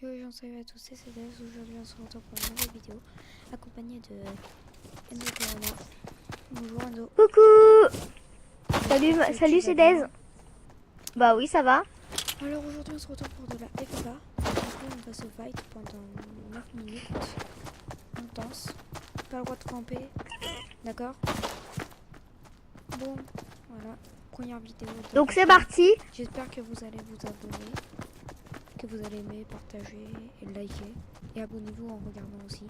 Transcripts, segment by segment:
Yo les gens, salut à tous, c'est CDS. Aujourd'hui on se retrouve pour une nouvelle vidéo accompagnée de Endo Corona. Bonjour Endo. Coucou. Salut CDS. Bah oui, ça va. Alors aujourd'hui on se retrouve pour de la FFA. Du coup on va se fight pendant 9 minutes. Intense. Pas le droit de camper. D'accord. Bon, voilà. Première vidéo. Donc c'est parti. J'espère que vous allez vous abonner. Que vous allez aimer, partager et liker. Et abonnez-vous en regardant aussi.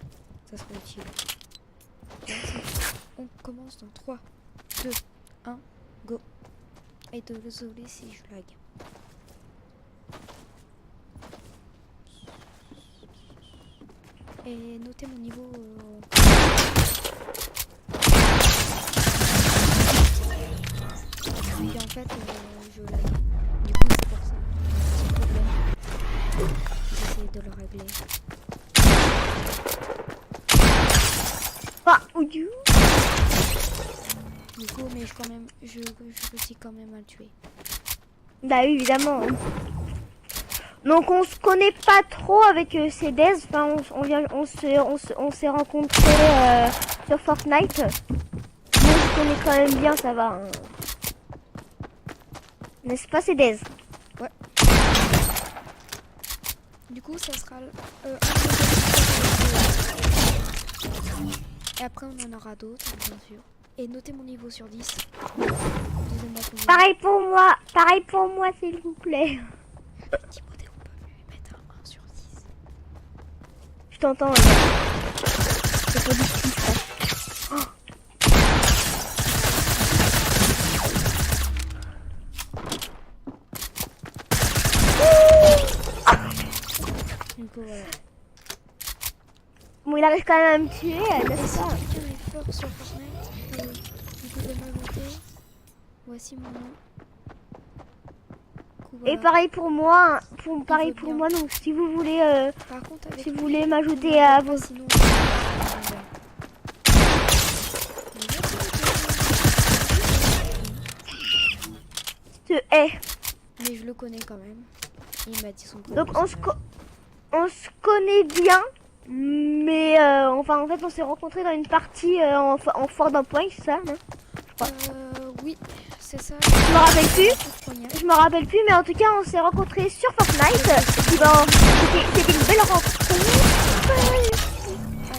Ça serait utile. On commence dans 3, 2, 1, go. Et désolé si je lag. Et notez mon niveau. Et en fait, je lag. Du coup, c'est pour ça. C'est un problème. J'essaie de le régler. Ah, ouïou. Du coup, mais je réussis quand même à le tuer. Bah oui, évidemment. Donc on se connaît pas trop avec CDS. Enfin, on s'est rencontrés sur Fortnite. Mais on se connaît quand même bien, ça va. Hein. N'est-ce pas CDS? Ouais. Du coup, ça sera et après on en aura d'autres, bien sûr. Et notez mon niveau sur 10. Pareil pour moi s'il vous plaît. Timothée, on peut lui mettre un 1 sur 10. Je t'entends. C'est pas du tout ça. Oh. Du coup, voilà. Bon, il arrive quand même à me tuer, n'est-ce pas? Quelqu'un est fort sur Fortnite, vous pouvez m'ajouter. Voici mon nom. Coup, voilà. Et pareil pour moi, donc si vous voulez, Par contre, avec si vous voulez m'ajouter à vos... Sinon, Je te hais. mais je le connais quand même. Il m'a dit son prénom. Donc on se connaît bien, mais enfin en fait on s'est rencontrés dans une partie en Fort d'un Point, c'est ça, non? Oui, c'est ça. Je me rappelle plus. Je me rappelle plus, mais en tout cas on s'est rencontrés sur Fortnite. Et ben, c'était une belle rencontre.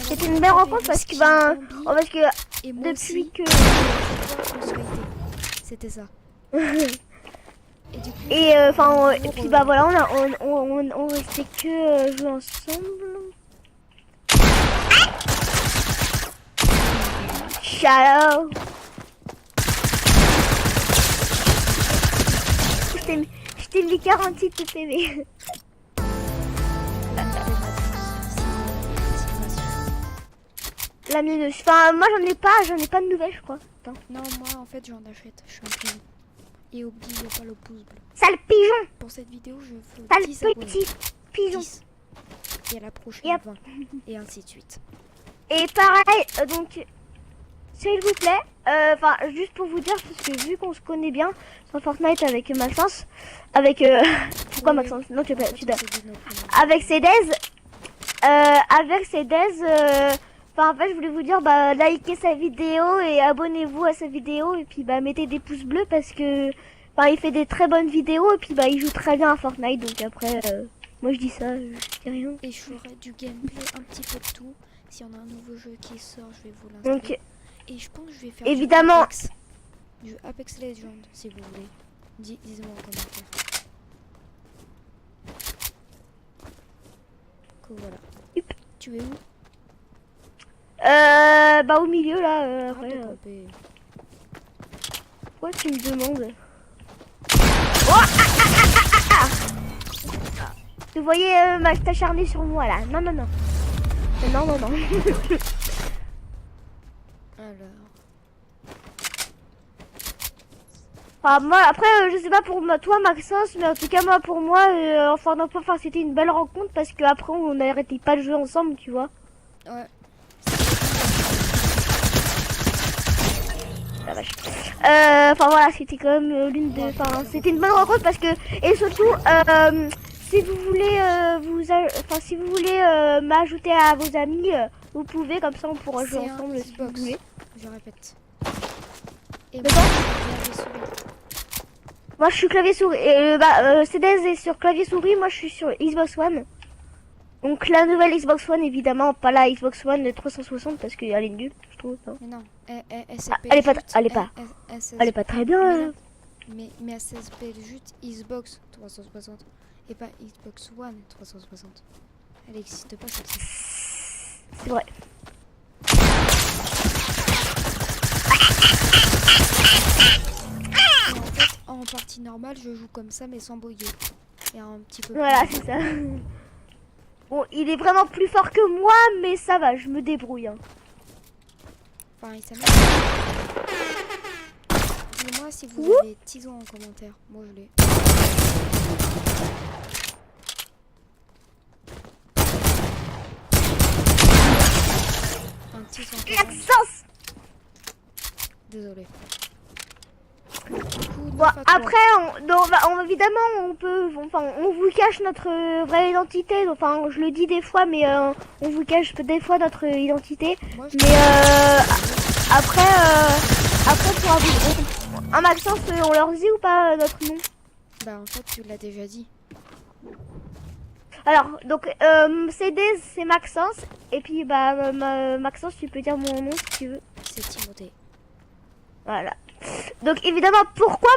C'était une belle rencontre parce que depuis que c'était ça. Et enfin et puis bah voilà, on restait que jouer ensemble. Ciao. Je t'ai mis 48 TP. La mienne, enfin moi j'en ai pas de nouvelles je crois. Attends. Non, moi en fait j'en achète, je suis un pigeon. Et oubliez pas le pouce bleu. Sale pigeon. Pour cette vidéo je veux Sale 10 abonnés. petit pigeon. 10. Et à la prochaine Yep. 20. Et ainsi de suite. Et pareil, donc s'il vous plaît, enfin juste pour vous dire, parce que vu qu'on se connaît bien sur Fortnite avec Maxence, avec pourquoi Oui, Maxence? Non tu en fait, tu on dois. s'est dit notre nom. Avec CDS, enfin en fait je voulais vous dire bah likez sa vidéo et abonnez-vous à sa vidéo et puis bah mettez des pouces bleus parce que bah il fait des très bonnes vidéos et puis bah il joue très bien à Fortnite, donc après moi je dis ça, je dis rien. Et je ferai du gameplay, un petit peu de tout. S'il y en a un nouveau jeu qui sort, je vais vous l'installer. Donc Et je pense que je vais faire évidemment du Apex Legends si vous voulez. Dites-moi en commentaire. Cool, voilà. Yep. Tu es où? bah au milieu là, après, t'es campé. pourquoi tu me demandes? Vous voyez Max t'acharner sur moi là? Non. Non. Alors. Enfin, moi, après, je sais pas pour toi, Maxence, mais en tout cas, moi, pour moi, enfin, c'était une belle rencontre parce qu'après, on n'arrêtait pas de jouer ensemble, tu vois. Ouais. La vache. Enfin, voilà, c'était quand même l'une de. Enfin, c'était une bonne rencontre parce que. Et surtout, si vous voulez si vous voulez m'ajouter à vos amis, vous pouvez, comme ça on pourra jouer C'est un ensemble si vous Xbox, voulez. je répète. Et De moi, quoi clavier souris. Moi je suis clavier souris. CDS est sur clavier souris, moi je suis sur Xbox One. Donc la nouvelle Xbox One évidemment, pas la Xbox One 360 parce qu'elle est nulle, je trouve. Hein. Mais non, elle Elle est pas très bien. Mais, non. Mais elle s'appelle juste Xbox 360 et pas Xbox One 360. Elle n'existe pas celle-ci. C'est vrai. Et en fait, en partie normale, je joue comme ça mais sans bugger. Et un petit peu. Voilà, c'est ça. Bon, il est vraiment plus fort que moi, mais ça va, je me débrouille. Hein. Enfin, il s'amuse. Dis-moi si vous avez Tizo en commentaire. Moi, je l'ai. Un Tizo en commentaire. Maxence. Désolé. Bon, après, évidemment, on vous cache notre vraie identité. Enfin, je le dis des fois, mais on vous cache des fois notre identité. Moi, Mais après, pour avoir un Maxence, on leur dit ou pas notre nom? Bah, en fait, tu l'as déjà dit. Alors, donc, CD, c'est Maxence. Et puis, bah, Maxence, tu peux dire mon nom si tu veux. C'est Timothée. Voilà. Donc évidemment, pourquoi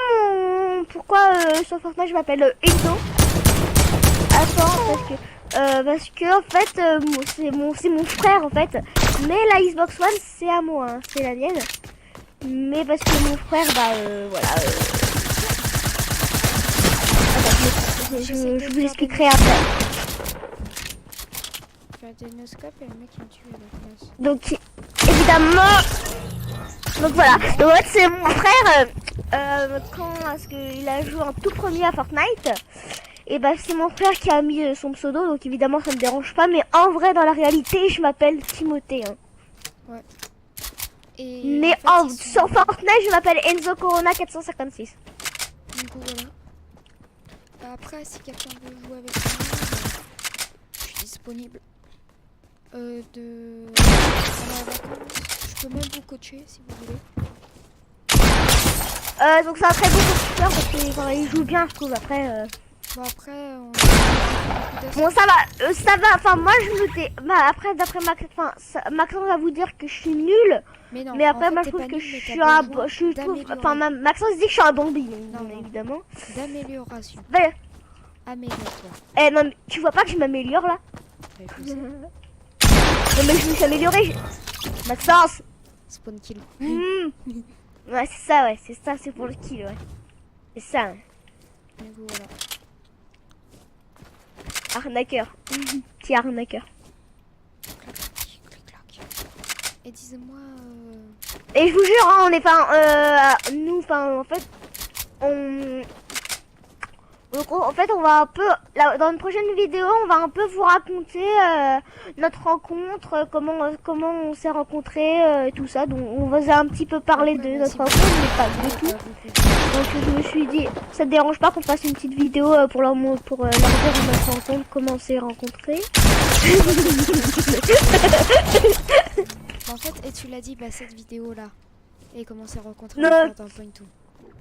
sur Fortnite je m'appelle Enzo? Attends, parce que en fait c'est mon frère en fait. Mais la Xbox One c'est à moi, hein, c'est la mienne. Mais parce que mon frère voilà. Attends, je vous expliquerai après. Tu as des noscopes et le mec il me tue à la place. Donc évidemment. Donc voilà, donc en fait c'est mon frère, quand est-ce qu'il a joué en tout premier à Fortnite, et bah c'est mon frère qui a mis son pseudo, donc évidemment ça me dérange pas, mais en vrai dans la réalité je m'appelle Timothée. Hein. Ouais. Et Mais en fait, sur Fortnite je m'appelle Enzo Corona 456. Du coup voilà. Bah, après si quelqu'un veut jouer avec moi, je suis disponible. Pendant les vacances. Je peux même vous coacher si vous voulez. Donc c'est un très bon constructeur parce qu'il joue bien je trouve après. Bon après on... Bon ça va, enfin moi je me dis, après d'après Maxence va vous dire que je suis nulle. Mais, non, mais après en fait, moi je trouve pas que nul, je mais suis t'as un besoin Maxence dit que je suis un bambi, Non, non. évidemment. D'amélioration. Ouais. Améliore-toi. Eh non mais tu vois pas que je m'améliore là? Ouais, je sais. Non mais je me suis améliorée. Maxence. Spawn kill. Ouais c'est ça, c'est pour le kill ouais. C'est ça. Hein. Du coup voilà. Arnaqueur. Petit arnaqueur. Clic-clac. Et dis-moi... Et je vous jure, hein, on est en fait, on va un peu, dans une prochaine vidéo, on va un peu vous raconter notre rencontre, comment on s'est rencontrés, tout ça. Donc on vous a un petit peu parlé de notre rencontre, mais pas du tout. Donc je me suis dit, ça te dérange pas qu'on fasse une petite vidéo pour leur dire de notre rencontre, comment on s'est rencontrés. En fait, et tu l'as dit, bah cette vidéo là, et comment on s'est rencontrés Non. dans Point tout.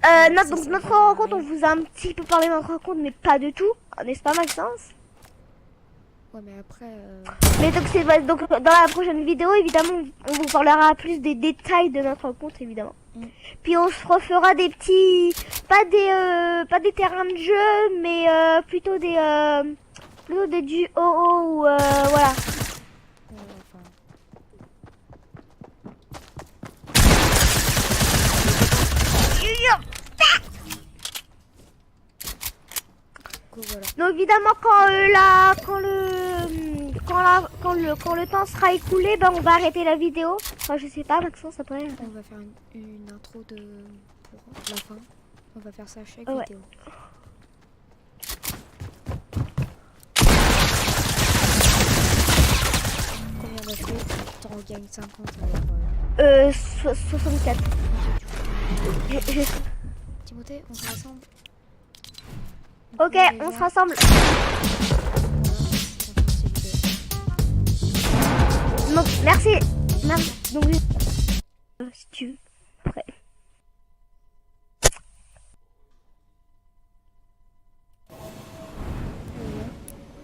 Donc notre rencontre, on vous a un petit peu parlé de notre rencontre, mais pas du tout, n'est-ce pas Maxence? Ouais, mais après... Mais donc dans la prochaine vidéo, évidemment, on vous parlera plus des détails de notre rencontre, évidemment. Puis on se refera des petits, pas des terrains de jeu, mais plutôt des duos ou voilà. Voilà. Donc évidemment quand le temps sera écoulé, ben on va arrêter la vidéo. Enfin je sais pas Maxence après. On va faire une intro pour la fin. On va faire ça à chaque ouais. vidéo. Combien d'afflés? T'en gagnes 50 alors 64. Timothée, on se rassemble. Ok, on se rassemble. Donc, merci. Merci. Donc, si tu veux. Après.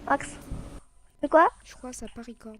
Max. C'est quoi? Je crois que ça pas record.